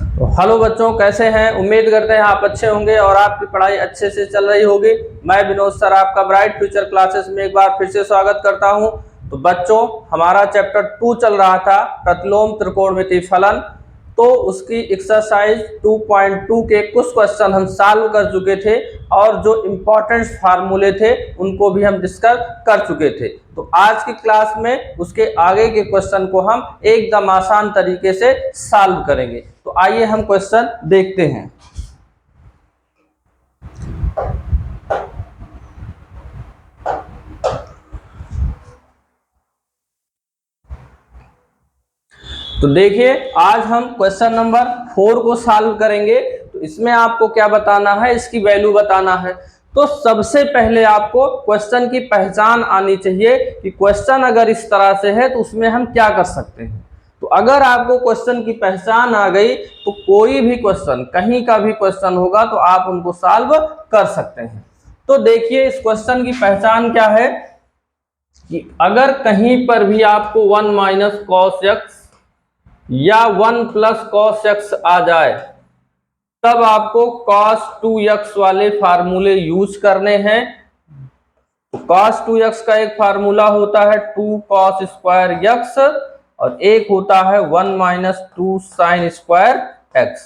तो हेलो बच्चों, कैसे हैं? उम्मीद करते हैं आप अच्छे होंगे और आपकी पढ़ाई अच्छे से चल रही होगी। मैं विनोद सर आपका ब्राइट फ्यूचर क्लासेस में एक बार फिर से स्वागत करता हूं। तो बच्चों, हमारा चैप्टर 2 चल रहा था, प्रतिलोम त्रिकोणमिति फलन। तो उसकी एक्सरसाइज 2.2 के कुछ क्वेश्चन हम सॉल्व कर चुके थे और जो इम्पोर्टेंट फार्मूले थे उनको भी हम डिस्कस कर चुके थे। तो आज की क्लास में उसके आगे के क्वेश्चन को हम एकदम आसान तरीके से सॉल्व करेंगे। तो आइए हम क्वेश्चन देखते हैं। तो देखिए, आज हम क्वेश्चन नंबर 4 को सॉल्व करेंगे। तो इसमें आपको क्या बताना है, इसकी वैल्यू बताना है। तो सबसे पहले आपको क्वेश्चन की पहचान आनी चाहिए कि क्वेश्चन अगर इस तरह से है तो उसमें हम क्या कर सकते हैं। तो अगर आपको क्वेश्चन की पहचान आ गई तो कोई भी क्वेश्चन, कहीं का भी क्वेश्चन होगा तो आप उनको सॉल्व कर सकते हैं। तो देखिए, इस क्वेश्चन की पहचान क्या है कि अगर कहीं पर भी आपको 1 माइनस कॉस एक्स या 1 प्लस कॉस एक्स आ जाए, तब आपको cos 2x वाले फार्मूले यूज करने हैं। cos 2x का एक फार्मूला होता है 2 cos स्क्वायर x और एक होता है 1 माइनस 2 साइन स्क्वायर x।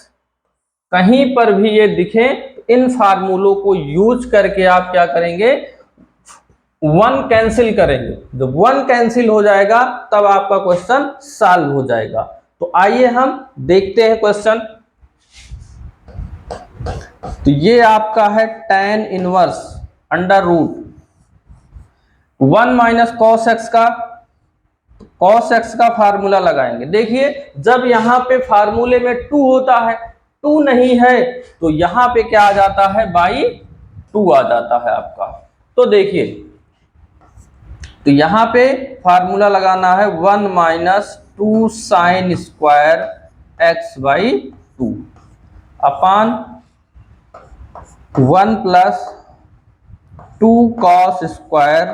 कहीं पर भी ये दिखे तो इन फार्मूलों को यूज करके आप क्या करेंगे, 1 कैंसिल करेंगे। जब 1 कैंसिल हो जाएगा तब आपका क्वेश्चन सॉल्व हो जाएगा। तो आइए हम देखते हैं क्वेश्चन। तो ये आपका है tan inverse under root 1 minus cos x का, कॉस एक्स का फार्मूला लगाएंगे। देखिए, जब यहाँ पे फार्मूले में 2 होता है, 2 नहीं है तो यहाँ पे क्या आ जाता है, बाई 2 आ जाता है आपका। तो देखिए, तो यहाँ पे फार्मूला लगाना है 1 minus 2 sine square x by 2 upon 1 plus 2 cos square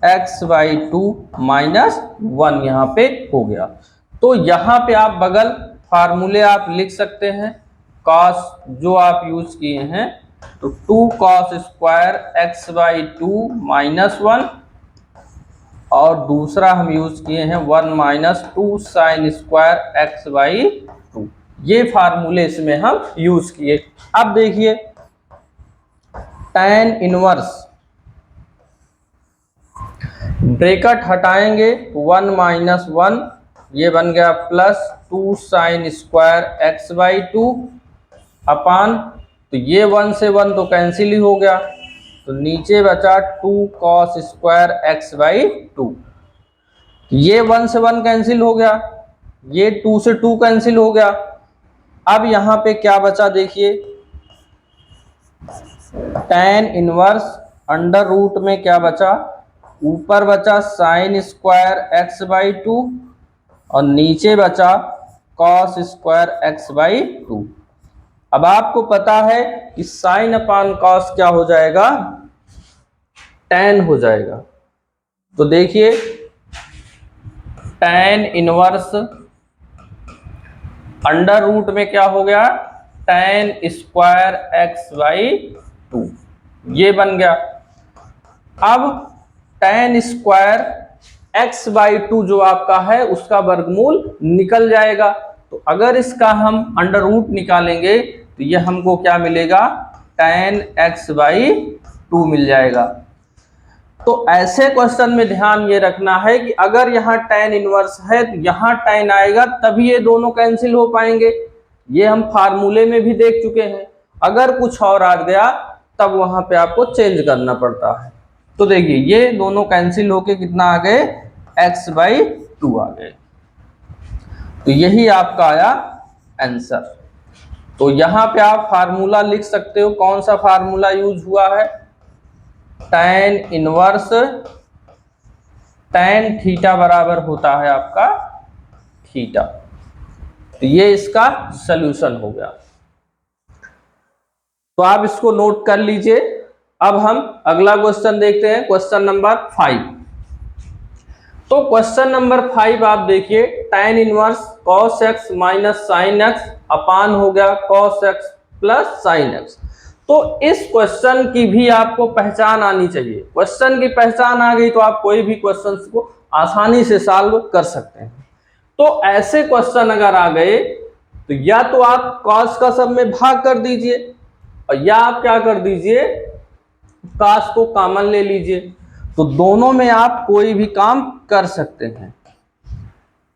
x by 2 minus 1 यहाँ पे हो गया। तो यहाँ पे आप बगल फार्मूले आप लिख सकते हैं, कॉस जो आप यूज किए हैं, तो 2 cos square x by 2 minus 1 और दूसरा हम यूज किए हैं 1 minus 2 sine square x by 2। ये फार्मूले इसमें हम यूज किए। अब देखिए, tan इनवर्स ब्रैकेट हटाएंगे, 1 माइनस 1 ये बन गया plus 2 sine square x by 2 अपान, तो ये 1 से 1 तो कैंसिल ही हो गया, तो नीचे बचा 2 कॉस स्क्वायर एक्स बाई 2। ये 1 से 1 कैंसिल हो गया, ये 2 से 2 कैंसिल हो गया। अब यहाँ पे क्या बचा, देखिए tan इनवर्स अंडर रूट में क्या बचा, ऊपर बचा साइन स्क्वायर एक्स बाई 2 और नीचे बचा कॉस स्क्वायर एक्स बाई 2। अब आपको पता है कि साइन अपान कॉस क्या हो जाएगा, tan हो जाएगा। तो देखिए, tan इनवर्स अंडर रूट में क्या हो गया, tan स्क्वायर एक्स बाई 2 ये बन गया। अब tan स्क्वायर एक्स बाई 2 जो आपका है उसका वर्गमूल निकल जाएगा। तो अगर इसका हम अंडर रूट निकालेंगे तो ये हमको क्या मिलेगा, tan x बाई 2 मिल जाएगा। तो ऐसे क्वेश्चन में ध्यान ये रखना है कि अगर यहाँ tan इनवर्स है तो यहाँ tan आएगा, तभी ये दोनों कैंसिल हो पाएंगे। ये हम फार्मूले में भी देख चुके हैं। अगर कुछ और आ गया तब वहां पे आपको चेंज करना पड़ता है। तो देखिए, ये दोनों कैंसिल होके कितना आ गए, x बाई 2 आ गए। तो यही आपका आया आंसर। तो यहाँ पे आप फार्मूला लिख सकते हो, कौन सा फार्मूला यूज हुआ है, tan इनवर्स tan थीटा बराबर होता है आपका थीटा। तो ये इसका सलूशन हो गया। तो आप इसको नोट कर लीजिए। अब हम अगला क्वेश्चन देखते हैं, क्वेश्चन नंबर 5। तो क्वेश्चन नंबर 5 आप देखिए, tan inverse cos x minus sin x अपान हो गया cos x plus sin x। तो इस क्वेश्चन की भी आपको पहचान आनी चाहिए। क्वेश्चन की पहचान आ गई तो आप कोई भी क्वेश्चन को आसानी से सॉल्व कर सकते हैं। तो ऐसे क्वेश्चन अगर आ गए तो या तो आप cos का सब में भाग कर दीजिए और या आप क्या कर दीजिए, cos को कॉमन ले लीजिए। तो दोनों में आप कोई भी काम कर सकते हैं।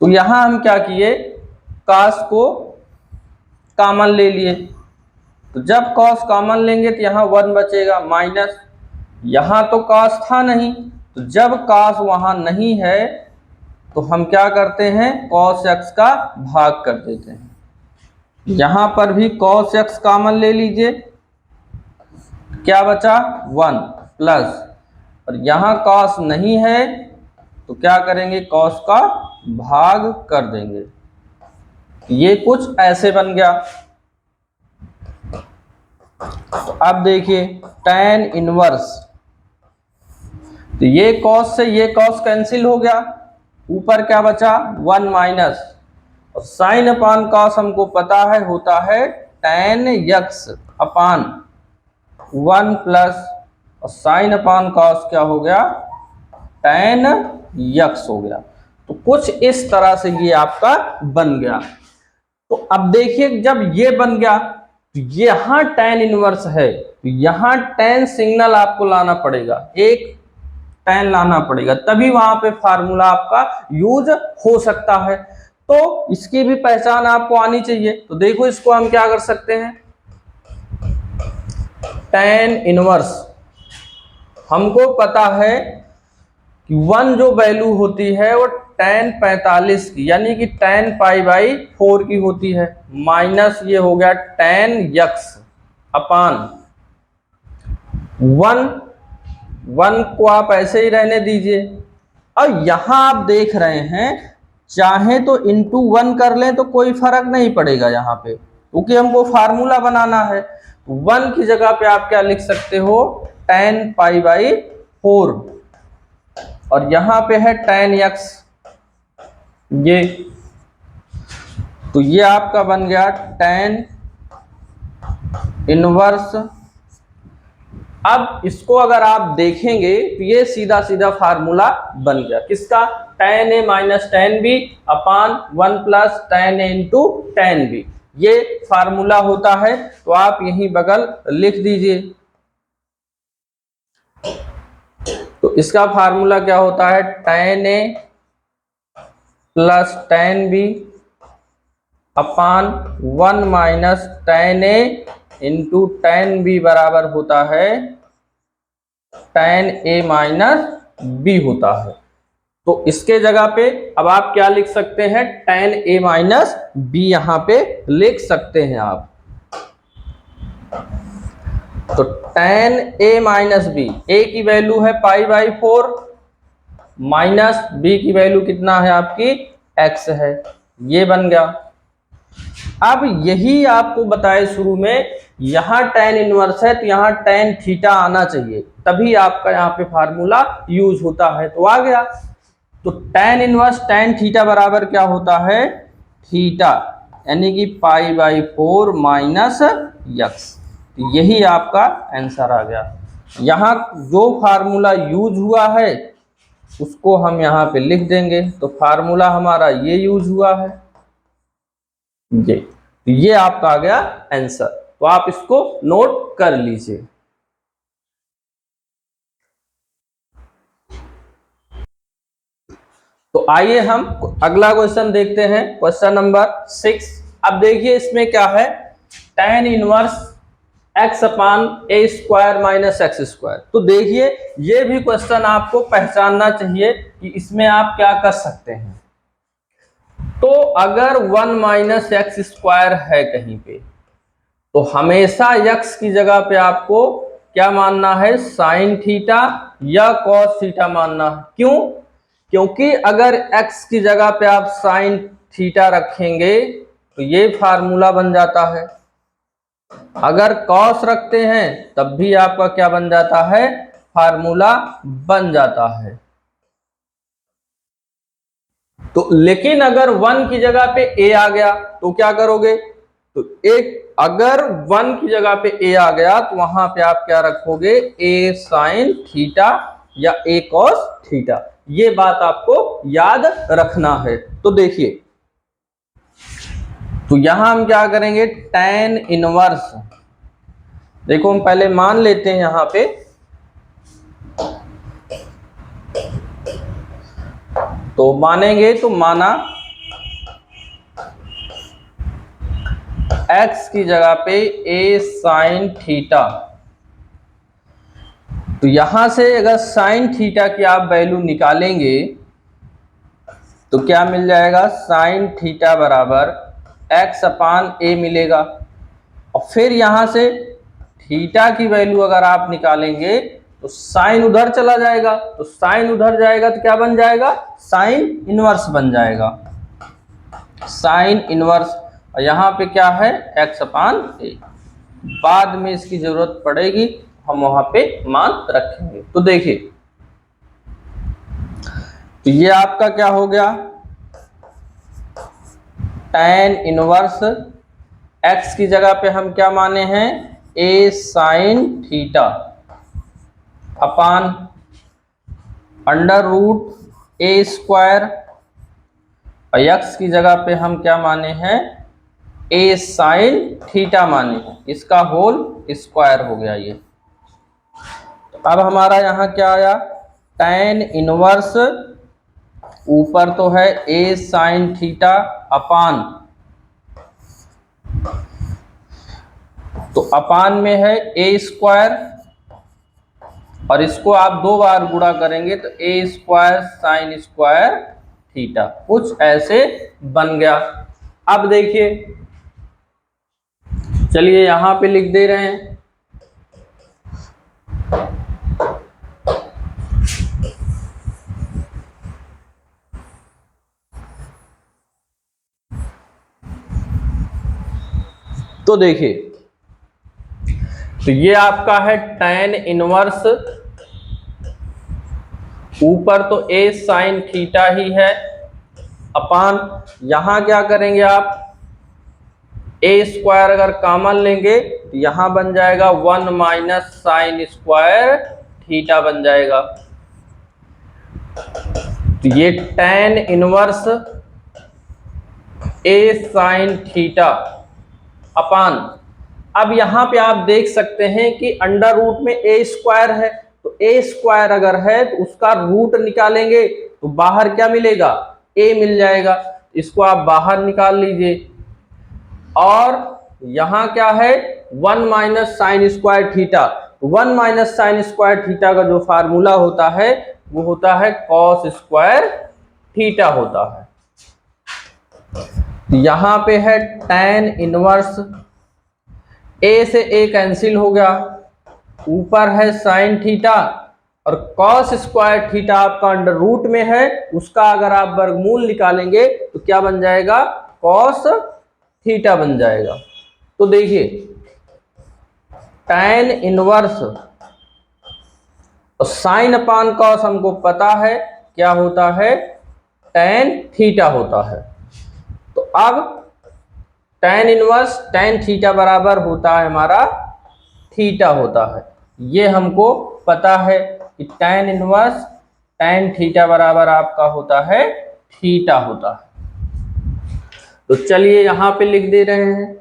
तो यहां हम क्या किए, cos को कॉमन ले लिए। तो जब cos कॉमन लेंगे तो यहां 1 बचेगा माइनस, यहां तो cos था नहीं, तो जब cos वहां नहीं है तो हम क्या करते हैं, cos x का भाग कर देते हैं। यहां पर भी cos x कॉमन ले लीजिए, क्या बचा 1 प्लस, और यहां cos नहीं है तो क्या करेंगे, cos का भाग कर देंगे। ये कुछ ऐसे बन गया। तो अब देखिए tan इनवर्स, तो ये cos से ये cos कैंसिल हो गया, ऊपर क्या बचा 1 माइनस, और साइन अपान cos हमको पता है होता है tan x अपान 1 प्लस, और साइन अपान cos क्या हो गया, tan x हो गया। तो कुछ इस तरह से ये आपका बन गया। तो अब देखिए जब ये बन गया तो यहां tan इनवर्स है, तो यहां tan सिग्नल आपको लाना पड़ेगा, एक tan लाना पड़ेगा, तभी वहां पे फार्मूला आपका यूज हो सकता है। तो इसकी भी पहचान आपको आनी चाहिए। तो देखो इसको हम क्या कर सकते हैं, tan इनवर्स हमको पता है कि 1 जो वैल्यू होती है वो tan 45 की यानी कि tan पाई बाई 4 की होती है, माइनस ये हो गया tan x अपान 1 को आप ऐसे ही रहने दीजिए। अब यहां आप देख रहे हैं, चाहे तो इंटू 1 कर लें तो कोई फर्क नहीं पड़ेगा यहाँ पे, क्योंकि हमको फार्मूला बनाना है। 1 की जगह पे आप क्या लिख सकते हो, tan पाई बाई 4, और यहां पे है tan x, ये तो ये आपका बन गया tan इनवर्स। अब इसको अगर आप देखेंगे तो ये सीधा सीधा फार्मूला बन गया, किसका, tan a minus tan b upon 1 plus tan a into tan b, ये फार्मूला होता है। तो आप यहीं बगल लिख दीजिए। तो इसका फार्मूला क्या होता है, tan a plus tan b upon 1 minus tan a into tan b बराबर होता है tan a माइनस b होता है। तो इसके जगह पे अब आप क्या लिख सकते हैं, tan a माइनस b यहां पे लिख सकते हैं आप। तो tan a minus b, a की वैल्यू है पाई बाई 4 माइनस b की वैल्यू कितना है आपकी x है, ये बन गया। अब यही आपको बताए शुरू में, यहां tan इनवर्स है तो यहां tan थीटा आना चाहिए, तभी आपका यहां पे फार्मूला यूज होता है। तो आ गया। तो tan इनवर्स tan थीटा बराबर क्या होता है, थीटा यानी कि पाई बाई 4 माइनस x। यही आपका आंसर आ गया। यहां जो फार्मूला यूज हुआ है उसको हम यहाँ पे लिख देंगे। तो फार्मूला हमारा ये यूज हुआ है, ये आपका आ गया आंसर। तो आप इसको नोट कर लीजिए। तो आइए हम अगला क्वेश्चन देखते हैं, क्वेश्चन नंबर 6। अब देखिए इसमें क्या है, tan inverse x upon a square minus x square. तो देखिए ये भी क्वेश्चन आपको पहचानना चाहिए कि इसमें आप क्या कर सकते हैं। तो अगर 1 माइनस एक्स स्क्वायर है कहीं पे, तो हमेशा x की जगह पे आपको क्या मानना है, साइन थीटा या कॉस थीटा मानना है। क्यों, क्योंकि अगर x की जगह पे आप साइन थीटा रखेंगे तो ये फार्मूला बन जाता है, अगर कॉस रखते हैं तब भी आपका क्या बन जाता है, फार्मूला बन जाता है। तो लेकिन अगर 1 की जगह पे a आ गया तो क्या करोगे, तो अगर 1 की जगह पे a आ गया तो वहां पे आप क्या रखोगे, a sin थीटा या a cos थीटा। ये बात आपको याद रखना है। तो देखिए, तो यहां हम क्या करेंगे, tan इनवर्स, देखो हम पहले मान लेते हैं यहां पे, तो मानेंगे तो माना x की जगह पे a sin थीटा, तो यहां से अगर sin थीटा की आप वैल्यू निकालेंगे तो क्या मिल जाएगा, sin थीटा बराबर x अपान a मिलेगा। और फिर यहां से थीटा की वैल्यू अगर आप निकालेंगे तो साइन उधर चला जाएगा, तो साइन उधर जाएगा तो क्या बन जाएगा, साइन इनवर्स बन जाएगा, साइन इनवर्स। और यहाँ पे क्या है, x अपान a। बाद में इसकी जरूरत पड़ेगी, हम वहां पे मान रखेंगे। तो देखिए, तो ये आपका क्या हो गया, tan इनवर्स x की जगह पे हम क्या माने हैं, a sin theta upon under root a square, और x की जगह पे हम क्या माने हैं, a sin थीटा माने हैं, इसका होल स्क्वायर हो गया ये। अब हमारा यहाँ क्या आया, tan इनवर्स ऊपर तो है a sin थीटा अपान, तो अपान में है a स्क्वायर, और इसको आप 2 बार गुणा करेंगे तो a square sine square theta, कुछ ऐसे बन गया। अब देखिए, चलिए यहां पे लिख दे रहे हैं, तो देखिए, तो ये आपका है tan इनवर्स, ऊपर तो a sin थीटा ही है अपान, यहां क्या करेंगे आप, a स्क्वायर अगर कॉमन लेंगे तो यहां बन जाएगा 1 माइनस साइन स्क्वायर थीटा बन जाएगा। तो ये tan inverse a sin theta अपान, अब यहां पे आप देख सकते हैं कि अंडर रूट में a स्क्वायर है, तो a स्क्वायर अगर है तो उसका रूट निकालेंगे तो बाहर क्या मिलेगा, a मिल जाएगा, इसको आप बाहर निकाल लीजिए। और यहां क्या है, 1 minus sine square theta, 1 minus sine square theta का जो फार्मूला होता है वो होता है कॉस स्क्वायर थीटा होता है। यहां पे है tan इनवर्स, a से a कैंसिल हो गया, ऊपर है साइन थीटा, और कॉस स्क्वायर थीटा आपका अंडर रूट में है, उसका अगर आप वर्गमूल निकालेंगे तो क्या बन जाएगा, कॉस थीटा बन जाएगा। तो देखिए, tan इनवर्स और साइन अपान कॉस हमको पता है क्या होता है, tan थीटा होता है। तो अब tan इनवर्स tan थीटा बराबर होता है हमारा थीटा होता है, ये हमको पता है कि tan इनवर्स tan थीटा बराबर आपका होता है थीटा होता है। तो चलिए यहां पे लिख दे रहे हैं,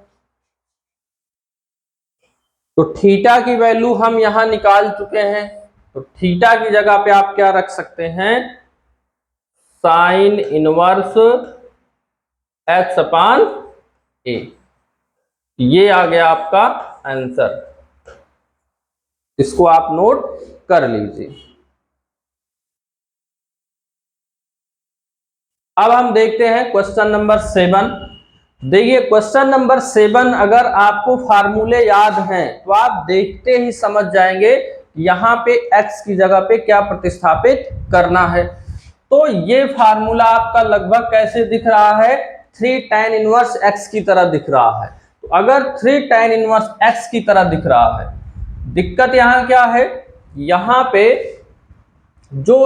तो थीटा की वैल्यू हम यहां निकाल चुके हैं, तो थीटा की जगह पे आप क्या रख सकते हैं, sine inverse x upon a, ये आ गया आपका आंसर, इसको आप नोट कर लीजिए। अब हम देखते हैं क्वेश्चन नंबर 7। देखिए क्वेश्चन नंबर 7, अगर आपको फार्मूले याद हैं तो आप देखते ही समझ जाएंगे यहाँ पे x की जगह पे क्या प्रतिस्थापित करना है। तो ये फार्मूला आपका लगभग कैसे दिख रहा है, 3 tan इनवर्स x की तरह दिख रहा है। तो अगर 3 tan इनवर्स x की तरह दिख रहा है, दिक्कत यहाँ क्या है, यहाँ पे जो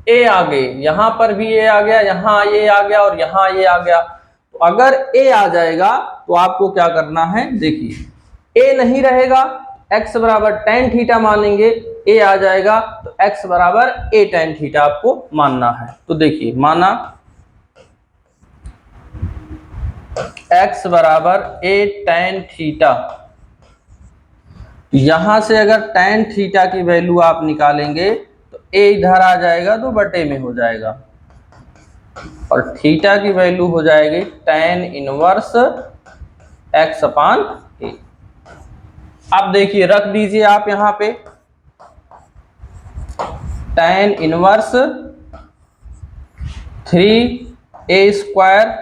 ए आ गए, यहां पर भी ए आ गया, यहां ए आ गया और यहां ए आ गया। तो अगर ए आ जाएगा तो आपको क्या करना है, देखिए ए नहीं रहेगा, x बराबर tan थीटा मानेंगे, ए आ जाएगा तो x बराबर a tan थीटा आपको मानना है। तो देखिए माना x बराबर a tan थीटा, यहां से अगर tan थीटा की वैल्यू आप निकालेंगे तो a इधर आ जाएगा तो बटे में हो जाएगा और थीटा की वैल्यू हो जाएगी tan inverse x upon a। अब देखिए रख दीजिए आप यहां पे tan इनवर्स 3a स्क्वायर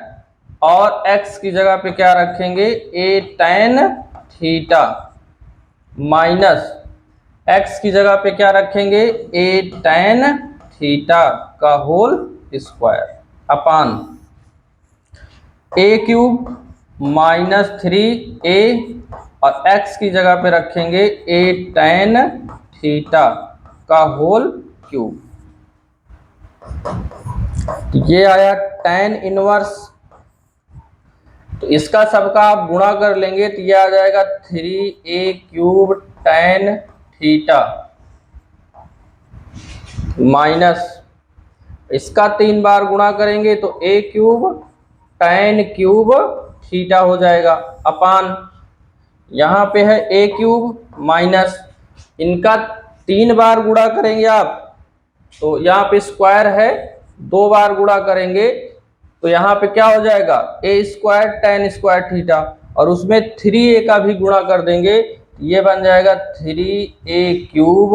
और x की जगह पे क्या रखेंगे, a tan theta minus x की जगह पे क्या रखेंगे, a tan थीटा का whole square upon a cube minus 3a और x की जगह पे रखेंगे a tan थीटा का होल क्यूब। तो ये आया tan इनवर्स, तो इसका सबका आप गुणा कर लेंगे तो ये आ जाएगा 3a cube tan theta minus इसका 3 बार गुणा करेंगे तो a cube tan cube theta हो जाएगा अपान यहाँ पे है a क्यूब माइनस इनका 3 बार गुणा करेंगे आप तो यहाँ पे स्क्वायर है, 2 बार गुणा करेंगे तो यहाँ पे क्या हो जाएगा, a square tan square theta और उसमें 3a का भी गुणा कर देंगे, ये बन जाएगा 3a cube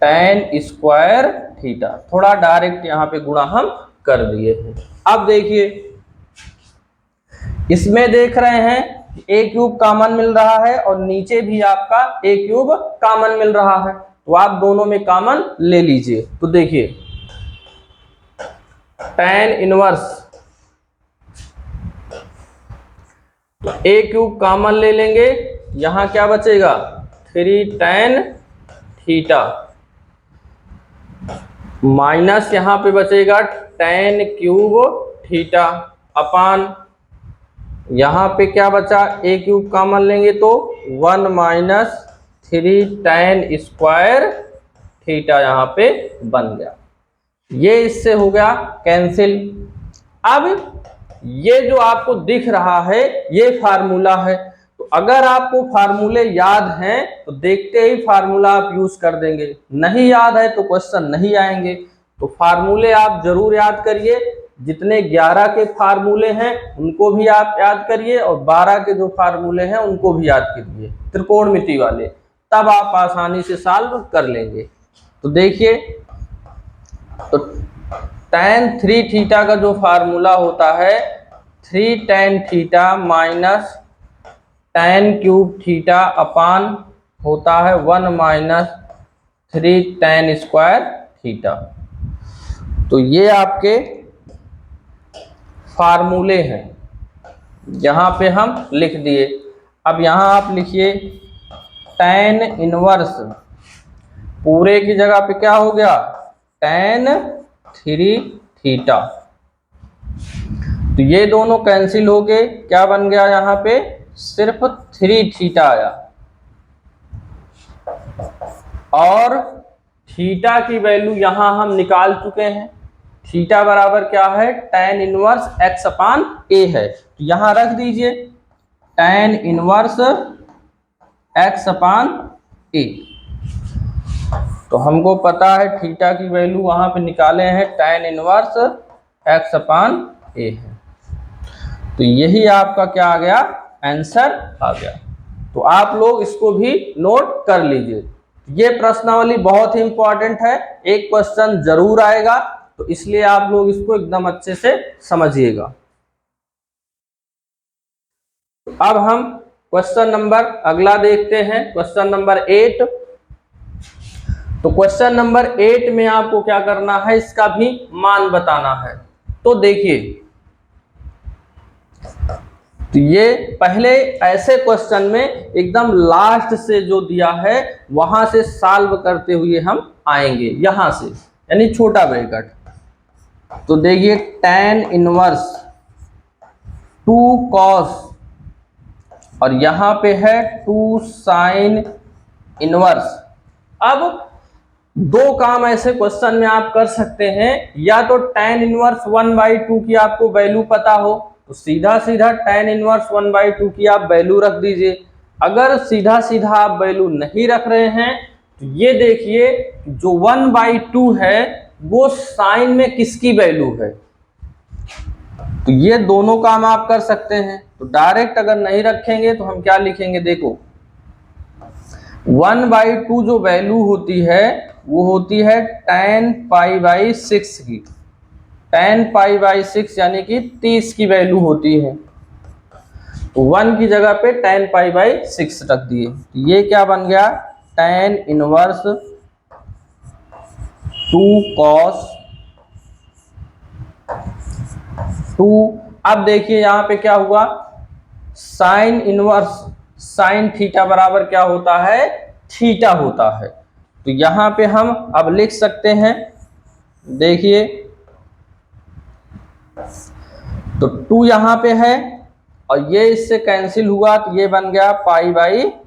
tan square theta. थोड़ा डायरेक्ट यहाँ पे गुणा हम कर दिए हैं। अब देखिए इसमें देख रहे हैं a क्यूब कॉमन मिल रहा है और नीचे भी आपका a क्यूब कॉमन मिल रहा है, तो आप दोनों में कॉमन ले लीजिए। तो देखिए tan inverse a cube common ले लेंगे, यहां क्या बचेगा 3 tan थीटा माइनस यहां पे बचेगा tan क्यूब थीटा अपान यहां पे क्या बचा, a क्यूब कॉमन लेंगे तो 1 माइनस 3 tan स्क्वायर थीटा यहां पे बन गया। ये इससे हो गया कैंसिल। अब ये जो आपको दिख रहा है ये फार्मूला है, तो अगर आपको फार्मूले याद हैं तो देखते ही फार्मूला आप यूज कर देंगे, नहीं याद है तो क्वेश्चन नहीं आएंगे। तो फार्मूले आप जरूर याद करिए, जितने 11 के फार्मूले हैं उनको भी आप याद करिए और 12 के जो फार्मूले हैं उनको भी याद करिए त्रिकोणमिति वाले, तब आप आसानी से सॉल्व कर लेंगे। तो देखिए तो tan 3 थीटा का जो फार्मूला होता है 3 tan theta minus tan cube theta upon होता है 1 माइनस 3 tan स्क्वायर थीटा। तो ये आपके फार्मूले हैं, यहाँ पे हम लिख दिए। अब यहाँ आप लिखिए tan इनवर्स पूरे की जगह पे क्या हो गया tan 3 थीटा, तो ये दोनों कैंसिल हो गए, क्या बन गया यहाँ पे सिर्फ 3 थीटा आया और थीटा की वैल्यू यहाँ हम निकाल चुके हैं। थीटा बराबर क्या है tan inverse x upon a है, तो यहाँ रख दीजिए tan inverse x upon a। तो हमको पता है थीटा की वैल्यू वहां पे निकाले हैं tan inverse x upon a है, तो यही आपका क्या आ गया आंसर आ गया। तो आप लोग इसको भी नोट कर लीजिए, ये प्रश्नावली बहुत ही इंपॉर्टेंट है, एक क्वेश्चन जरूर आएगा, तो इसलिए आप लोग इसको एकदम अच्छे से समझिएगा। अब हम क्वेश्चन नंबर अगला देखते हैं, क्वेश्चन नंबर 8। तो क्वेश्चन नंबर 8 में आपको क्या करना है, इसका भी मान बताना है। तो देखिए तो ये पहले ऐसे क्वेश्चन में एकदम लास्ट से जो दिया है वहां से सॉल्व करते हुए हम आएंगे, यहां से यानी छोटा ब्रैकेट। तो देखिए tan इनवर्स 2 cos और यहां पे है 2 sin इनवर्स। अब दो काम ऐसे क्वेश्चन में आप कर सकते हैं, या तो tan इनवर्स 1/2 की आपको वैल्यू पता हो तो सीधा सीधा tan इनवर्स 1/2 की आप वैल्यू रख दीजिए। अगर सीधा सीधा आप वैल्यू नहीं रख रहे हैं तो ये देखिए जो 1/2 है वो साइन में किसकी वैल्यू है, तो ये दोनों काम आप कर सकते हैं। तो डायरेक्ट अगर नहीं रखेंगे तो हम क्या लिखेंगे, देखो 1/2 जो वैल्यू होती है वो होती है tan π/6 की। tan π/6 यानी कि 30 की वैल्यू होती है, तो 1 की जगह पे tan π/6 रख दिए। ये क्या बन गया, tan इनवर्स 2 cos 2। अब देखिए यहां पे क्या हुआ, साइन इनवर्स साइन थीटा बराबर क्या होता है, थीटा होता है। तो यहां पे हम अब लिख सकते हैं, देखिए तो 2 यहां पे है और ये इससे कैंसिल हुआ तो ये बन गया π/6।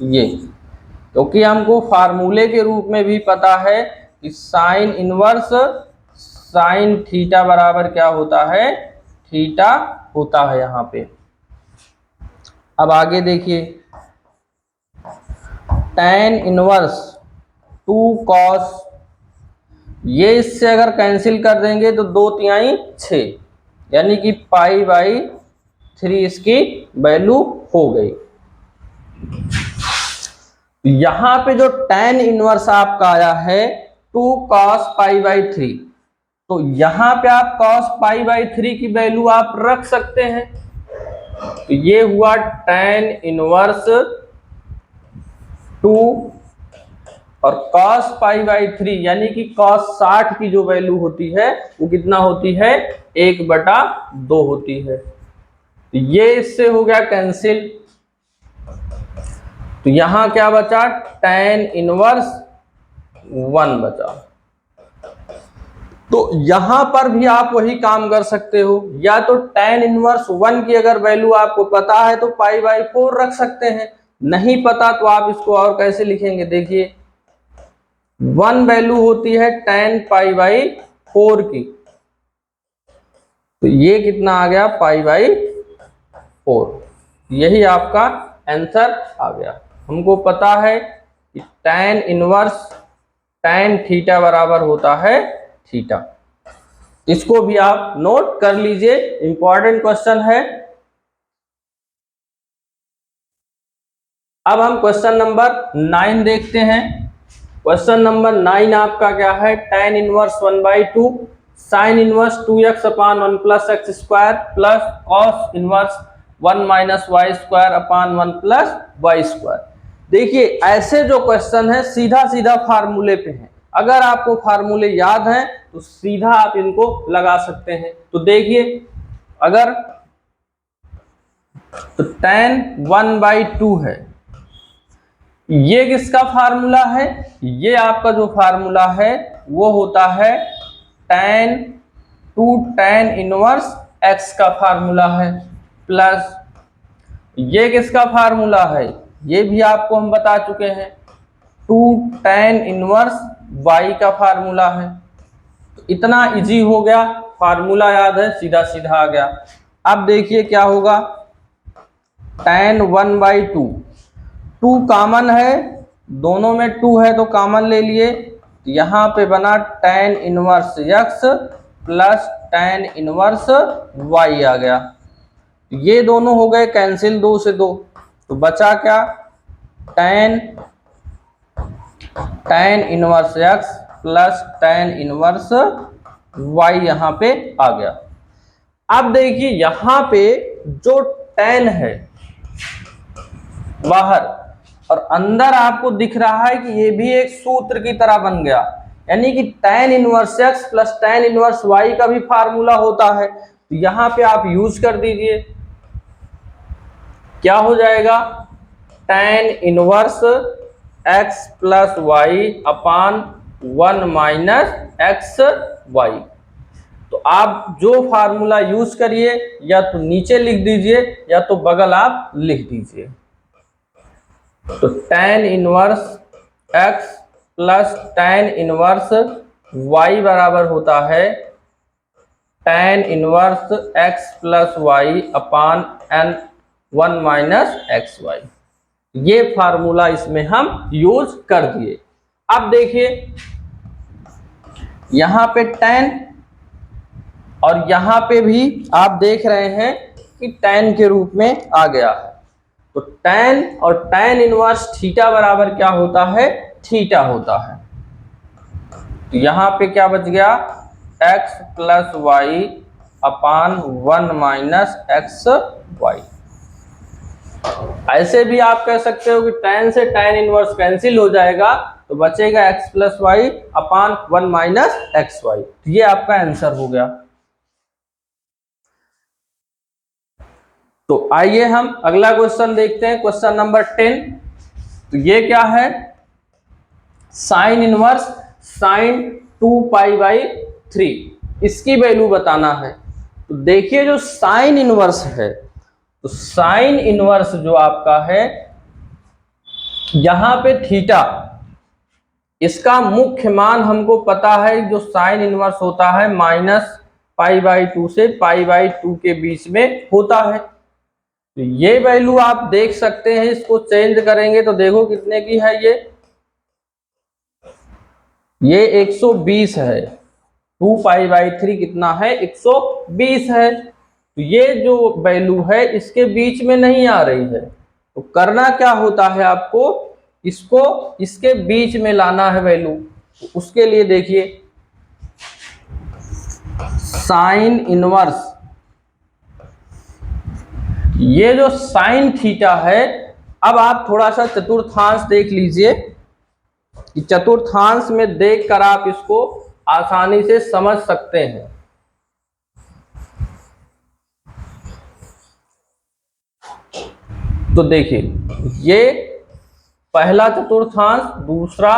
ये क्योंकि हमको फार्मूले के रूप में भी पता है कि साइन इनवर्स साइन थीटा बराबर क्या होता है, थीटा होता है यहां पे। अब आगे देखिए tan इनवर्स 2 cos, ये इससे अगर कैंसिल कर देंगे तो 2×3 6 यानी कि π/3 इसकी वैल्यू हो गई। यहां पे जो tan इनवर्स आपका आया है 2 cos π/3, तो यहां पे आप cos π/3 की वैल्यू आप रख सकते हैं। तो ये हुआ tan इनवर्स 2 और cos π/3 यानी कि cos 60 की जो वैल्यू होती है वो कितना होती है, 1/2 होती है। तो ये इससे हो गया कैंसिल, तो यहां क्या बचा, tan इनवर्स 1 बचा। तो यहां पर भी आप वही काम कर सकते हो, या तो tan इनवर्स 1 की अगर वैल्यू आपको पता है तो π/4 रख सकते हैं, नहीं पता तो आप इसको और कैसे लिखेंगे, देखिए 1 वैल्यू होती है tan π/4 की, तो ये कितना आ गया π/4। यही आपका आंसर आ गया। हमको पता है कि tan इनवर्स tan थीटा बराबर होता है थीटा। इसको भी आप नोट कर लीजिए, इंपॉर्टेंट क्वेश्चन है। अब हम क्वेश्चन नंबर 9 देखते हैं। क्वेश्चन नंबर 9 आपका क्या है, tan inverse 1/2 sine inverse 2x/1 + x² plus cos inverse 1 - y² 1 + y²। देखिए ऐसे जो क्वेश्चन है सीधा सीधा फार्मूले पे है, अगर आपको फार्मूले याद हैं तो सीधा आप इनको लगा सकते हैं। तो देखिए अगर तो tan 1/2 है, ये किसका फार्मूला है, ये आपका जो फार्मूला है वो होता है tan इनवर्स x का फार्मूला है, प्लस ये किसका फार्मूला है, ये भी आपको हम बता चुके हैं 2 tan इनवर्स y का फार्मूला है। तो इतना इजी हो गया, फार्मूला याद है, सीधा सीधा आ गया। अब देखिए क्या होगा, tan 1/2 2 कॉमन है, दोनों में 2 है तो कॉमन ले लिए, यहां पे बना tan inverse x plus tan inverse y आ गया। ये दोनों हो गए कैंसिल 2 से 2, तो बचा क्या, tan inverse x plus tan inverse y यहां पे आ गया। अब देखिए यहां पे जो tan है बाहर और अंदर आपको दिख रहा है कि ये भी एक सूत्र की तरह बन गया, यानी कि tan inverse x plus tan inverse y का भी फार्मूला होता है। तो यहां पे आप यूज कर दीजिए, क्या हो जाएगा, tan inverse x plus y upon 1 minus x y. तो आप जो फार्मूला यूज करिए या तो नीचे लिख दीजिए या तो बगल आप लिख दीजिए। तो tan inverse x plus tan inverse y बराबर होता है tan inverse x plus y upon n 1 minus x y. ये फार्मूला इसमें हम यूज कर दिए। अब देखिए यहां पे tan और यहां पे भी आप देख रहे हैं कि tan के रूप में आ गया है। तो tan और tan इनवर्स थीटा बराबर क्या होता है, थीटा होता है। तो यहां पे क्या बच गया, x plus y upon 1 minus x Y. ऐसे भी आप कह सकते हो कि tan से tan इनवर्स कैंसिल हो जाएगा तो बचेगा x plus y upon 1 minus x y. ये आपका आंसर हो गया। तो आइए हम अगला क्वेश्चन देखते हैं, क्वेश्चन नंबर 10। तो ये क्या है, sine inverse sine 2 pi by 3, इसकी वैल्यू बताना है। तो देखिए जो साइन इनवर्स है, तो साइन इनवर्स जो आपका है यहां पे थीटा, इसका मुख्य मान हमको पता है, जो साइन इनवर्स होता है माइनस पाई बाई 2 से पाई बाई 2 के बीच में होता है। तो ये वैल्यू आप देख सकते हैं, इसको चेंज करेंगे तो देखो कितने की है, ये 120 है। 2 पाई बाई 3 कितना है, 120 है। तो ये जो वैल्यू है इसके बीच में नहीं आ रही है, तो करना क्या होता है आपको, इसको इसके बीच में लाना है वैल्यू। तो उसके लिए देखिए साइन इनवर्स, ये जो साइन थीटा है, अब आप थोड़ा सा चतुर्थांश देख लीजिए कि चतुर्थांश में देखकर आप इसको आसानी से समझ सकते हैं। तो देखिए ये पहला चतुर्थांश, दूसरा,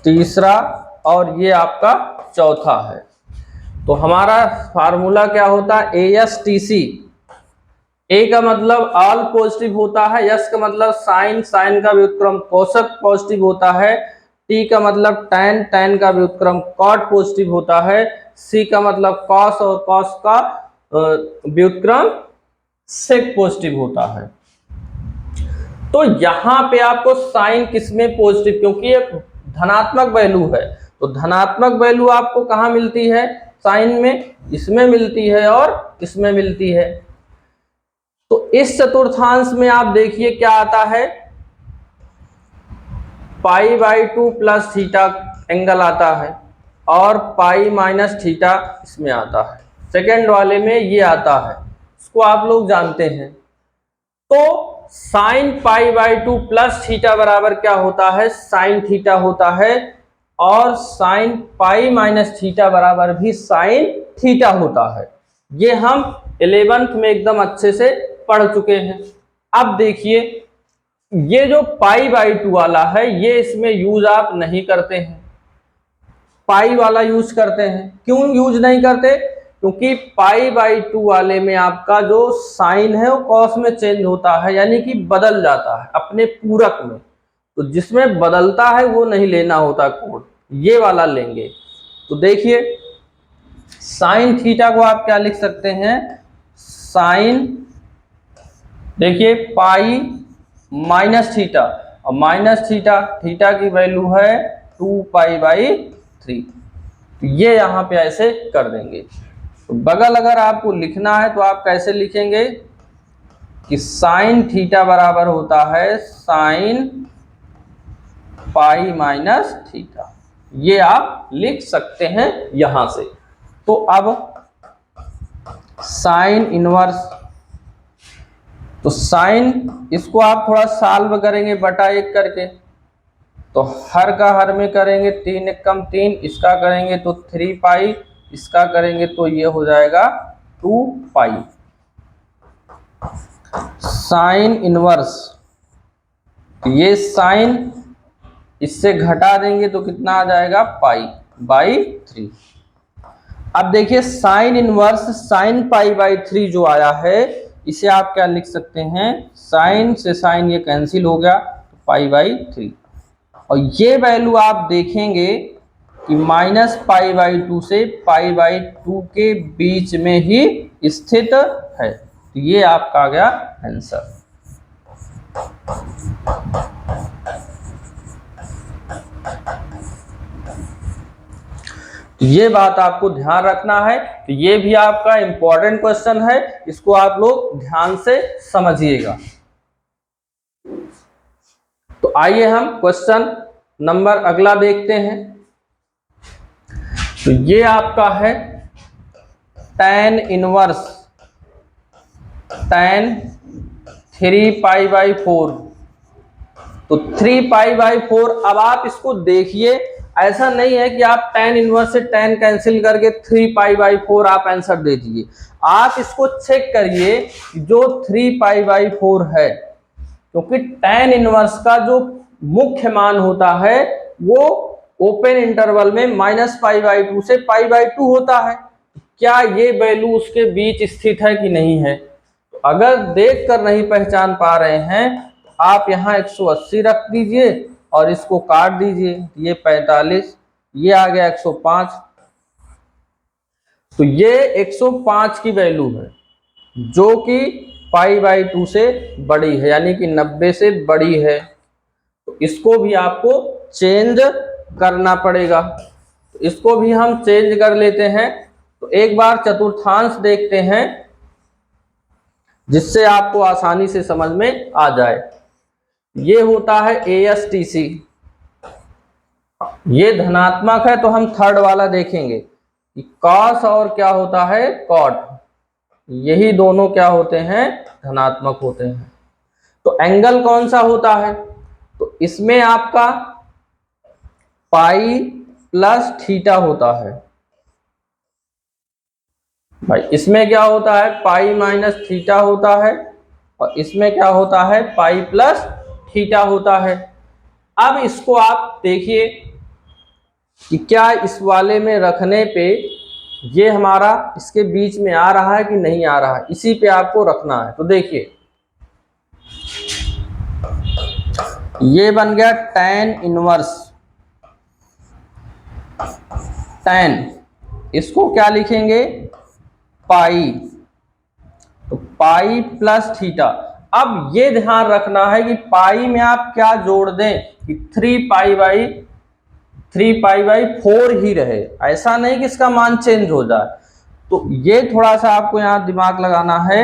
तीसरा और ये आपका चौथा है। तो हमारा फार्मूला क्या होता है, ASTC। ए का मतलब ऑल पॉजिटिव होता है, यस का मतलब साइन, साइन का व्युत्क्रम कोसक पॉजिटिव होता है, टी का मतलब टैन, टैन का व्युत्क्रम कॉट पॉजिटिव होता है, सी का मतलब कॉस और कॉस का व्युत्क्रम सेक पॉजिटिव होता है। तो यहां पे आपको साइन किसमें पॉजिटिव, क्योंकि ये धनात्मक वैल्यू है, तो धनात्मक वैल्यू आपको कहां मिलती है, साइन में, इसमें मिलती है और इसमें मिलती है। तो इस चतुर्थांश में आप देखिए क्या आता है, pi by 2 plus theta angle आता है और पाई माइनस थीटा इसमें आता है। सेकेंड वाले में ये आता है, इसको आप लोग जानते हैं। तो sine pi by 2 plus theta बराबर क्या होता है, साइन थीटा होता है, और साइन पाई माइनस थीटा बराबर भी साइन थीटा होता है। ये हम 11th में एकदम अच्छे से पढ़ चुके हैं। अब देखिए ये जो पाई बाई 2 वाला है, ये इसमें यूज आप नहीं करते हैं, पाई वाला यूज करते हैं। क्यों यूज नहीं करते, क्योंकि पाई बाई 2 वाले में आपका जो साइन है वो कॉस में चेंज होता है, यानी कि बदल जाता है अपने पूरक में। तो जिसमें बदलता है वो नहीं लेना होता कोड, ये वाला लेंगे। तो देखिए साइन थीटा को आप क्या लिख सकते हैं, साइन, देखिए पाई माइनस थीटा, और माइनस थीटा, थीटा की वैल्यू है 2 पाई बाई 3। तो ये यहां पे ऐसे कर देंगे। तो बगल अगर आपको लिखना है तो आप कैसे लिखेंगे कि साइन थीटा बराबर होता है साइन पाई माइनस थीटा, ये आप लिख सकते हैं यहां से। तो अब साइन इनवर्स, तो साइन इसको आप थोड़ा सॉल्व करेंगे बटा 1 करके, तो हर का हर में करेंगे 3 एकम 3, इसका करेंगे तो 3 पाई, इसका करेंगे तो ये हो जाएगा 2 पाई। साइन इनवर्स तो ये साइन इससे घटा देंगे तो कितना आ जाएगा, पाई बाई 3। अब देखिए sine inverse sine pi by 3 जो आया है, इसे आप क्या लिख सकते हैं, साइन से साइन ये कैंसिल हो गया, तो पाई बाई 3। और ये वैल्यू आप देखेंगे कि माइनस पाई बाई 2 से पाई बाई 2 के बीच में ही स्थित है। तो ये आपका आ गया आंसर। ये बात आपको ध्यान रखना है। तो ये भी आपका इंपॉर्टेंट क्वेश्चन है, इसको आप लोग ध्यान से समझिएगा। तो आइए हम क्वेश्चन नंबर अगला देखते हैं। तो ये आपका है tan inverse tan 3 pi by 4। तो 3 पाई बाई 4, अब आप इसको देखिए, ऐसा नहीं है कि आप tan इनवर्स से tan कैंसिल करके 3 पाई बाई 4 आप आंसर दे दीजिए। आप इसको चेक करिए जो 3 पाई बाई 4 है, क्योंकि tan इनवर्स का जो मुख्य मान होता है वो ओपन इंटरवल में माइनस पाई बाई 2 से पाई बाई 2 होता है। क्या ये वैल्यू उसके बीच स्थित है कि नहीं है? तो अगर देख कर नहीं पहचान पा रहे हैं, आप यहाँ 180 रख दीजिए और इसको काट दीजिए, ये 45, ये आ गया 105। तो ये 105 की वैल्यू है जो कि पाई बाई 2 से बड़ी है, यानी कि 90 से बड़ी है। तो इसको भी आपको चेंज करना पड़ेगा। तो इसको भी हम चेंज कर लेते हैं। तो एक बार चतुर्थांश देखते हैं जिससे आपको आसानी से समझ में आ जाए। ये होता है ASTC, ये धनात्मक है, तो हम थर्ड वाला देखेंगे कि कॉस और क्या होता है, कॉट, यही दोनों क्या होते हैं, धनात्मक होते हैं। तो एंगल कौन सा होता है, तो इसमें आपका पाई प्लस थीटा होता है। भाई इसमें क्या होता है, पाई माइनस थीटा होता है, और इसमें क्या होता है, पाई प्लस थीटा होता है। अब इसको आप देखिए कि क्या इस वाले में रखने पे ये हमारा इसके बीच में आ रहा है कि नहीं आ रहा है, इसी पे आपको रखना है। तो देखिए ये बन गया tan इनवर्स tan, इसको क्या लिखेंगे, पाई, तो पाई प्लस थीटा। अब ये ध्यान रखना है कि पाई में आप क्या जोड़ दें कि 3 पाई बाई 4 ही रहे, ऐसा नहीं कि इसका मान चेंज हो जाए। तो ये थोड़ा सा आपको यहाँ दिमाग लगाना है।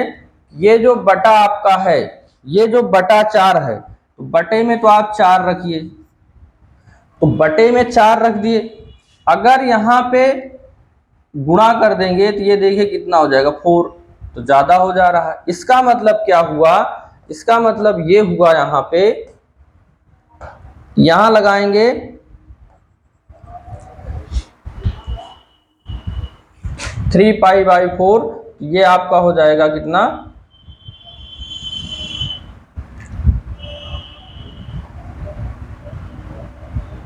ये जो बटा आपका है, ये जो बटा 4 है, तो बटे में तो आप 4 रखिए, तो बटे में 4 रख दिए। अगर यहाँ पे गुणा कर देंगे तो ये देखिए कितना हो जाएगा, 4, तो ज्यादा हो जा रहा है। इसका मतलब क्या हुआ, इसका मतलब ये हुआ, यहाँ पे यहां लगाएंगे 3 पाई बाई 4, ये आपका हो जाएगा कितना,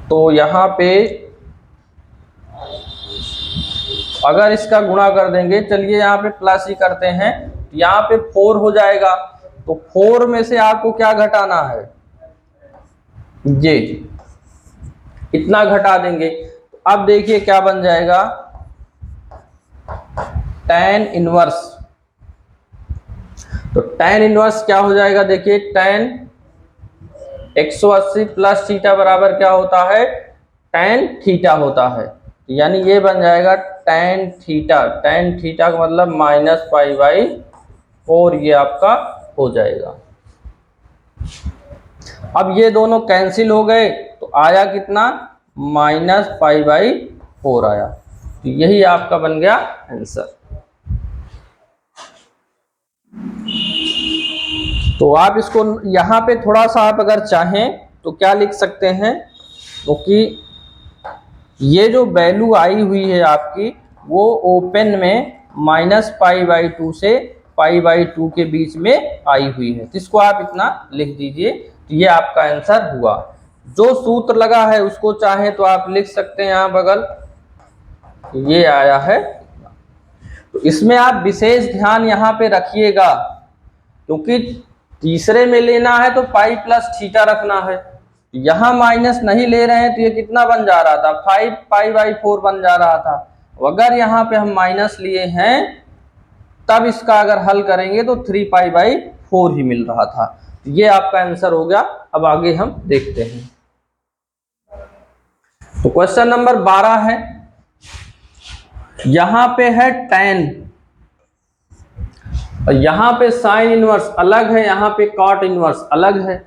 तो यहां पे अगर इसका गुणा कर देंगे, चलिए यहाँ पे प्लस ही करते हैं, यहाँ पे 4 हो जाएगा। तो 4 में से आपको क्या घटाना है, ये इतना घटा देंगे। अब देखिए क्या बन जाएगा, tan इनवर्स। तो tan इनवर्स क्या हो जाएगा, देखिए tan 180 प्लस थीटा बराबर क्या होता है, tan थीटा होता है। यानी ये बन जाएगा tan थीटा का मतलब माइनस पाई बाई 4, ये आपका हो जाएगा। अब ये दोनों कैंसिल हो गए, तो आया कितना, माइनस पाई बाई 4 आया। तो यही आपका बन गया आंसर। तो आप इसको यहाँ पे थोड़ा सा आप अगर चाहें तो क्या लिख सकते हैं, क्योंकि ये जो वैल्यू आई हुई है आपकी, वो ओपन में माइनस पाई बाई 2 से पाई बाई 2 के बीच में आई हुई है। तो इसको आप इतना लिख दीजिए। ये आपका आंसर हुआ। जो सूत्र लगा है उसको चाहे तो आप लिख सकते हैं यहाँ बगल, ये आया है। तो इसमें आप विशेष ध्यान यहाँ पे रखिएगा, क्योंकि तीसरे में लेना है तो पाई प्लस थीटा रखना है। यहाँ माइनस नहीं ले रहे हैं तो ये कितना बन जा रहा था, 5 पाई बाई 4 बन जा रहा था। अगर यहाँ पे हम माइनस लिए हैं तब इसका अगर हल करेंगे तो 3 पाई बाई 4 ही मिल रहा था। ये आपका आंसर हो गया। अब आगे हम देखते हैं। तो क्वेश्चन नंबर 12 है, यहां पे है tan और यहां पे साइन इनवर्स अलग है, यहां पे कॉट इनवर्स अलग है।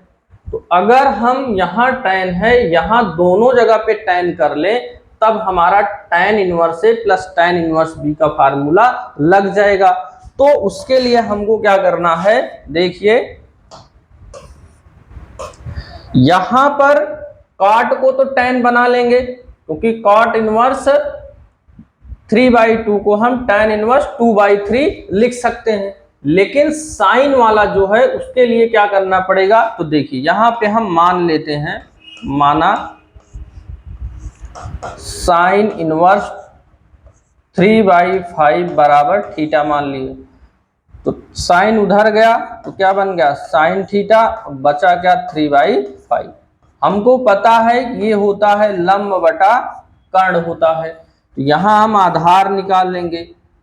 तो अगर हम यहां tan है, यहां दोनों जगह पे tan कर ले तब हमारा tan इनवर्स ए प्लस tan इनवर्स बी का फार्मूला लग जाएगा। तो उसके लिए हमको क्या करना है, देखिए यहां पर कॉट को तो tan बना लेंगे, क्योंकि कॉट इनवर्स 3/2 को हम tan इनवर्स 2/3 लिख सकते हैं। लेकिन साइन वाला जो है उसके लिए क्या करना पड़ेगा, तो देखिए यहां पे हम मान लेते हैं, माना साइन इनवर्स 3/5 बराबर थीटा मान लिए। तो साइन उधर गया तो क्या बन गया, साइन थीटा, बचा क्या 3/5। हमको पता है ये होता है लंब बटा कर्ण होता है। तो यहां हम आधार निकाल लेंगे।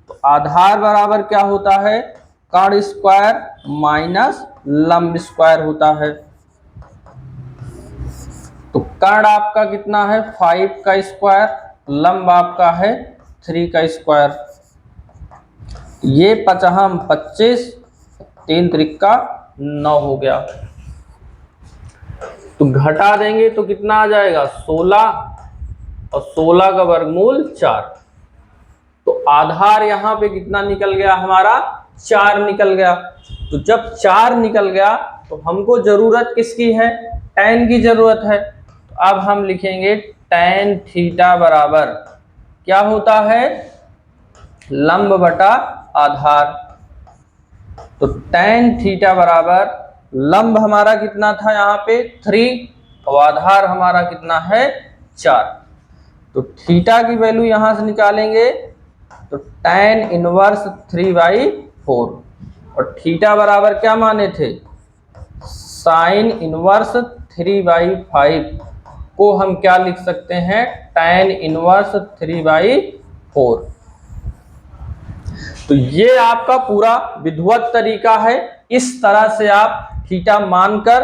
तो आधार बराबर क्या होता है, कर्ण स्क्वायर माइनस लंब स्क्वायर होता है। तो कर्ण आपका कितना है 5 का स्क्वायर, लंब आपका है 3 का स्क्वायर। ये 5 25, 3 त्रिका 9 हो गया। तो घटा देंगे तो कितना आ जाएगा 16 और 16 का वर्गमूल 4। तो आधार यहां पे कितना निकल गया हमारा, 4 निकल गया। तो जब 4 निकल गया तो हमको जरूरत किसकी है, tan की जरूरत है। तो अब हम लिखेंगे tan थीटा बराबर क्या होता है, लंब बटा आधार। तो tan थीटा बराबर लंब हमारा कितना था यहाँ पे 3 और आधार हमारा कितना है 4। तो थीटा की वैल्यू यहां से निकालेंगे तो tan इनवर्स 3/4 और थीटा बराबर क्या माने थे, साइन इनवर्स 3/5 को हम क्या लिख सकते हैं, tan इनवर्स 3/4। तो ये आपका पूरा विधिवत तरीका है। इस तरह से आप थीटा मानकर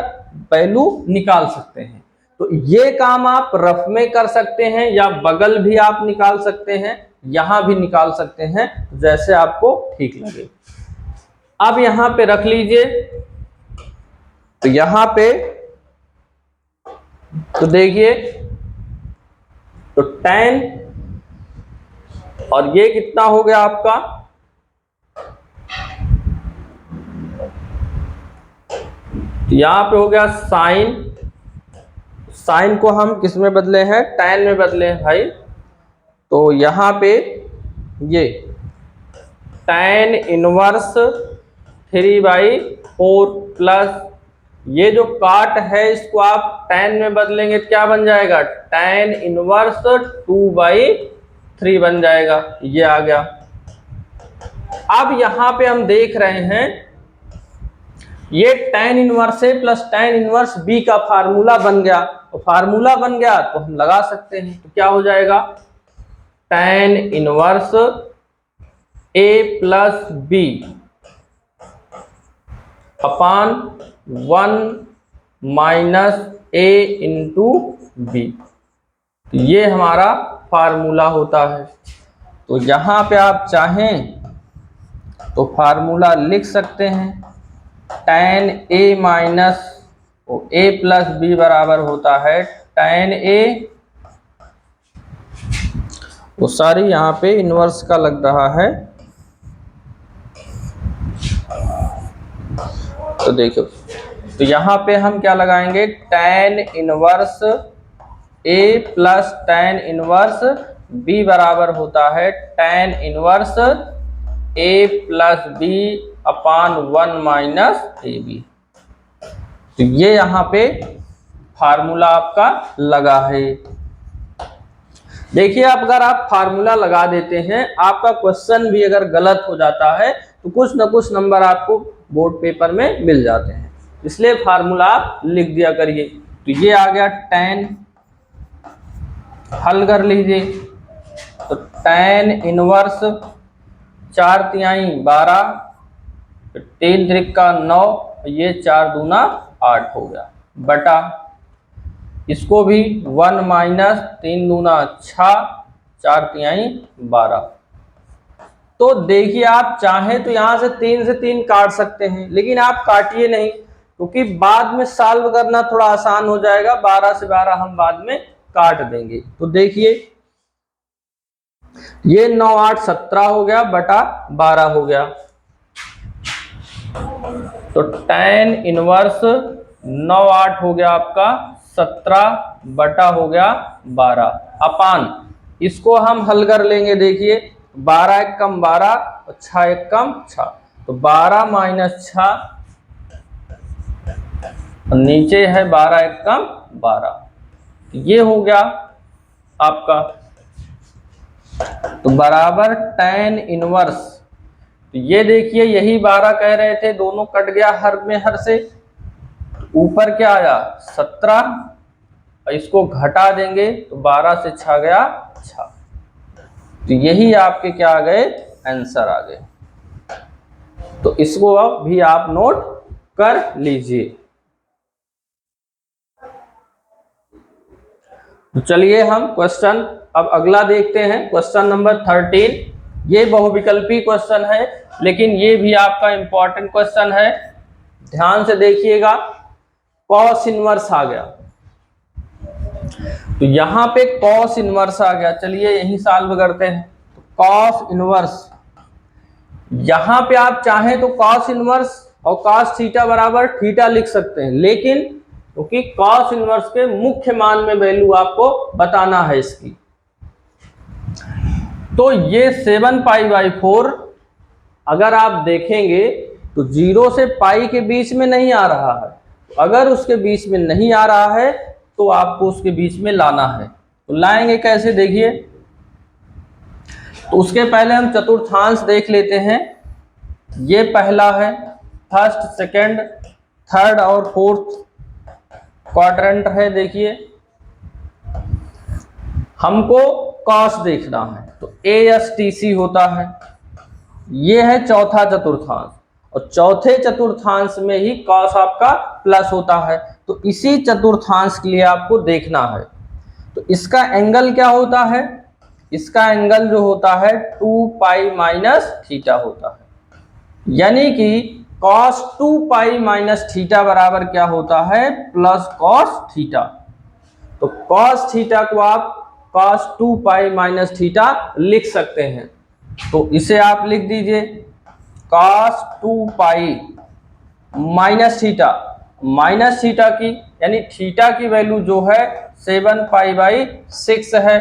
वैल्यू निकाल सकते हैं। तो ये काम आप रफ में कर सकते हैं या बगल भी आप निकाल सकते हैं, यहां भी निकाल सकते हैं, जैसे आपको ठीक लगे। अब यहां पे रख लीजिए। तो यहां पे तो देखिए, तो tan और ये कितना हो गया आपका, तो यहां पे हो गया साइन, साइन को हम किस में बदले हैं, tan में बदले हैं भाई। तो यहां पे ये tan इनवर्स 3/4 प्लस ये जो काट है इसको आप tan में बदलेंगे क्या बन जाएगा, tan इनवर्स 2/3 बन जाएगा। ये आ गया। अब यहां पे हम देख रहे हैं ये tan इनवर्स ए प्लस tan इनवर्स बी का फार्मूला बन गया। तो फार्मूला बन गया तो हम लगा सकते हैं। तो क्या हो जाएगा, tan इनवर्स ए प्लस बी अपान 1 माइनस ए इंटू बी। ये हमारा फार्मूला होता है। तो यहां पे आप चाहें तो फार्मूला लिख सकते हैं, tan a minus A plus B बराबर होता है tan a, वो सारी यहाँ पे इनवर्स का लग रहा है। तो देखो, तो यहाँ पे हम क्या लगाएंगे, tan inverse a plus tan inverse b बराबर होता है tan inverse a plus b upon 1 minus A B. तो ये यहाँ पे फार्मूला आपका लगा है। देखिए अगर आप फार्मूला लगा देते हैं, आपका क्वेश्चन भी अगर गलत हो जाता है तो कुछ ना कुछ नंबर आपको बोर्ड पेपर में मिल जाते हैं, इसलिए फार्मूला आप लिख दिया करिए। तो ये आ गया tan, हल कर लीजिए। तो tan इनवर्स 4/3 12, 3 त्रिका 9, ये 4 दूना 8 हो गया, बटा इसको भी 1 माइनस 3 दूना 6, 4/3 12। तो देखिए आप चाहे तो यहां से 3 से 3 काट सकते हैं, लेकिन आप काटिए नहीं, क्योंकि बाद में सॉल्व करना थोड़ा आसान हो जाएगा। 12 से 12 हम बाद में काट देंगे। तो देखिए ये 9 8 17 हो गया, बटा 12 हो गया। तो tan इनवर्स 9 8 हो गया आपका 17, बटा हो गया 12, अपान इसको हम हल कर लेंगे। देखिए 12 एक कम 12 और 6 एक कम 6, तो 12 माइनस 6, और नीचे है 12 एक कम 12, ये हो गया आपका। तो बराबर tan इनवर्स, तो ये देखिए यही 12 कह रहे थे, दोनों कट गया हर में हर से, ऊपर क्या आया 17, और इसको घटा देंगे तो 12 से 6 गया 6, तो यही आपके क्या आ गए, आंसर आ गए। तो इसको अब भी आप नोट कर लीजिए। तो चलिए हम क्वेश्चन अब अगला देखते हैं, क्वेश्चन नंबर 13। ये बहुविकल्पी क्वेश्चन है, लेकिन ये भी आपका इंपॉर्टेंट क्वेश्चन है, ध्यान से देखिएगा। कॉस इनवर्स आ गया, तो यहां पे कॉस इनवर्स आ गया, चलिए यही सॉल्व करते हैं। तो कॉस इनवर्स, यहां पे आप चाहें तो कॉस इनवर्स और कॉस थीटा बराबर थीटा लिख सकते हैं, लेकिन क्योंकि कॉस इनवर्स के मुख्य मान में वैल्यू आपको बताना है इसकी, तो ये 7π/4 अगर आप देखेंगे तो 0 से पाई के बीच में नहीं आ रहा है। तो अगर उसके बीच में नहीं आ रहा है तो आपको उसके बीच में लाना है। तो लाएंगे कैसे, देखिए। तो उसके पहले हम चतुर्थांश देख लेते हैं। ये पहला है, फर्स्ट सेकंड थर्ड और फोर्थ क्वाड्रेंट है। देखिए हमको कॉस देखना है, तो ASTC होता है। ये है चौथा चतुर्थांश, और चौथे चतुर्थांश में ही कॉस आपका प्लस होता है। तो इसी चतुर्थांश के लिए आपको देखना है। तो इसका एंगल क्या होता है, इसका एंगल जो होता है 2π - थीटा होता है, यानी कि cos 2π - थीटा बराबर क्या होता है, प्लस cos थीटा। तो cos थीटा को आप cos 2π - थीटा लिख सकते हैं। तो इसे आप लिख दीजिए, cos 2π - थीटा, माइनस थीटा की, यानी थीटा की वैल्यू जो है 7π/6 है।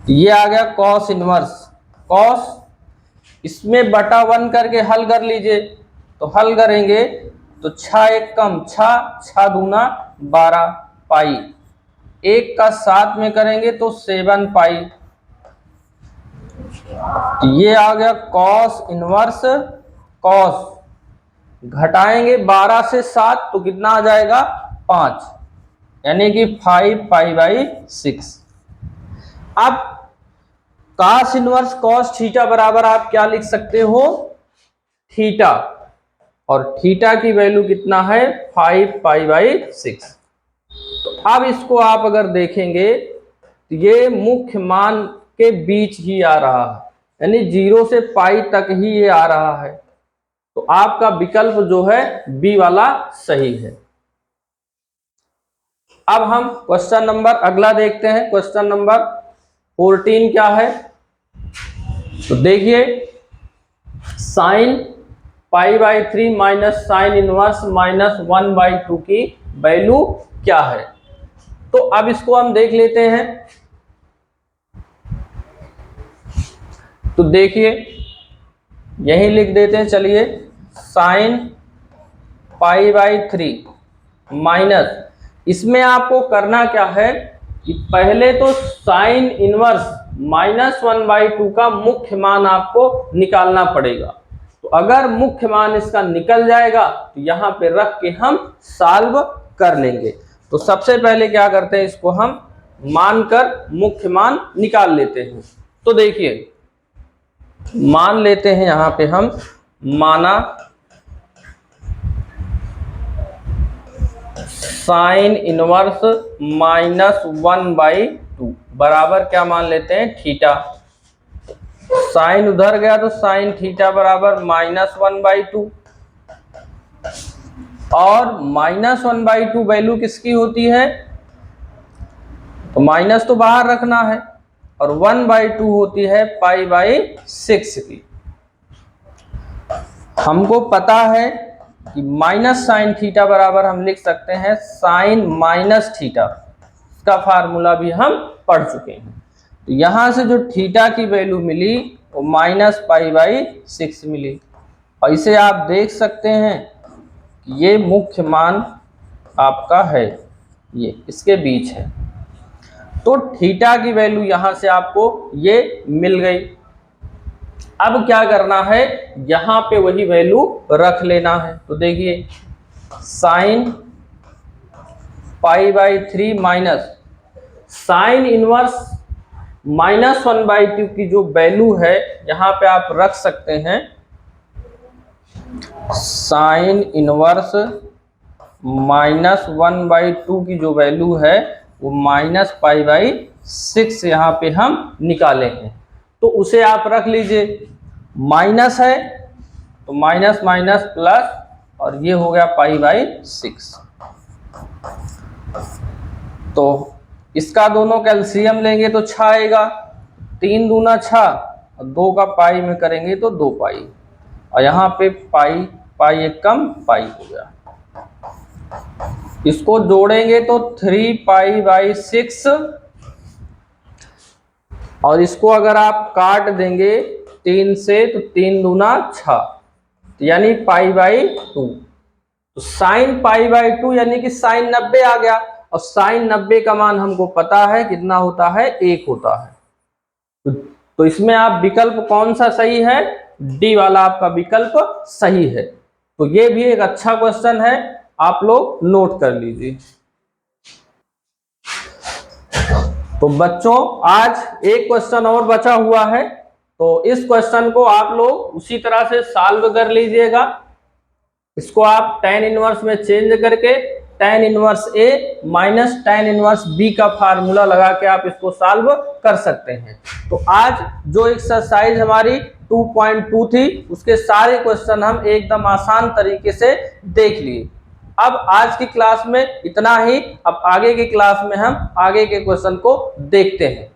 ये आ गया cos इनवर्स, cos इसमें बटा 1 करके हल कर लीजिए। तो हल करेंगे तो 6 एक कम 6, 6 दूना 12 पाई, एक का 7 में करेंगे तो 7π। ये आ गया cos इनवर्स, cos घटाएंगे 12 से 7 तो कितना आ जाएगा 5, यानी कि 5π/6। अब cos इनवर्स cos थीटा बराबर आप क्या लिख सकते हो, थीटा, और थीटा की वैल्यू कितना है 5π/6। तो अब इसको आप अगर देखेंगे तो ये मुख्य मान के बीच ही आ रहा है, यानी 0 से पाई तक ही ये आ रहा है। तो आपका विकल्प जो है बी वाला सही है। अब हम क्वेश्चन नंबर अगला देखते हैं, क्वेश्चन नंबर 14 क्या है। तो देखिए sin π/3 माइनस साइन इनवर्स -1/2 की वैल्यू क्या है। तो अब इसको हम देख लेते हैं। तो देखिए यही लिख देते हैं, चलिए sin π/3 माइनस, इसमें आपको करना क्या है कि पहले तो साइन इनवर्स -1/2 का मुख्य मान आपको निकालना पड़ेगा। तो अगर मुख्य मान इसका निकल जाएगा तो यहाँ पे रख के हम सॉल्व कर लेंगे। तो सबसे पहले क्या करते हैं, इसको हम मानकर मुख्य मान निकाल लेते हैं। तो देखिए मान लेते हैं यहाँ पे हम, माना साइन इनवर्स -1/2 बराबर क्या मान लेते हैं, थीटा। साइन उधर गया तो साइन थीटा बराबर -1/2, और -1/2 वैल्यू किसकी होती है, तो माइनस तो बाहर रखना है, और 1/2 होती है π/6 की। हमको पता है कि माइनस साइन थीटा बराबर हम लिख सकते हैं साइन माइनस थीटा, इसका फार्मूला भी हम पढ़ चुके हैं। तो यहां से जो थीटा की वैल्यू मिली वो -π/6 मिली, और इसे आप देख सकते हैं कि ये मुख्य मान आपका है, ये इसके बीच है। तो थीटा की वैल्यू यहां से आपको ये मिल गई। अब क्या करना है, यहां पे वही वैल्यू रख लेना है। तो देखिए साइन π/3 माइनस साइन इनवर्स -1/2 की जो वैल्यू है यहां पे आप रख सकते हैं, साइन इनवर्स -1/2 की जो वैल्यू है वो -π/6 यहाँ पे हम निकाले हैं। तो उसे आप रख लीजिए, माइनस है तो माइनस माइनस प्लस, और ये हो गया π/6। तो इसका दोनों कैल्सियम लेंगे तो 6 आएगा, 3 दूना 6, और 2 का पाई में करेंगे तो 2 पाई, और यहाँ पे पाई पाई एक कम पाई हो गया। इसको जोड़ेंगे तो 3π/6, और इसको अगर आप काट देंगे 3 से तो 3 दूना 6, यानी π/2। तो साइन π/2 यानी कि साइन 90 आ गया, और साइन 90 का मान हमको पता है कितना होता है, 1 होता है। तो इसमें आप विकल्प कौन सा सही है, डी वाला आपका विकल्प सही है। तो ये भी एक अच्छा क्वेश्चन है, आप लोग नोट कर लीजिए। तो बच्चों आज एक क्वेश्चन और बचा हुआ है, तो इस क्वेश्चन को आप लोग उसी तरह से सॉल्व कर लीजिएगा। इसको आप tan इनवर्स में चेंज करके tan inverse A minus tan inverse B का फार्मूला लगा के आप इसको सॉल्व कर सकते हैं। तो आज जो एक्सरसाइज हमारी 2.2 थी उसके सारे क्वेश्चन हम एकदम आसान तरीके से देख लिए। अब आज की क्लास में इतना ही, अब आगे की क्लास में हम आगे के क्वेश्चन को देखते हैं।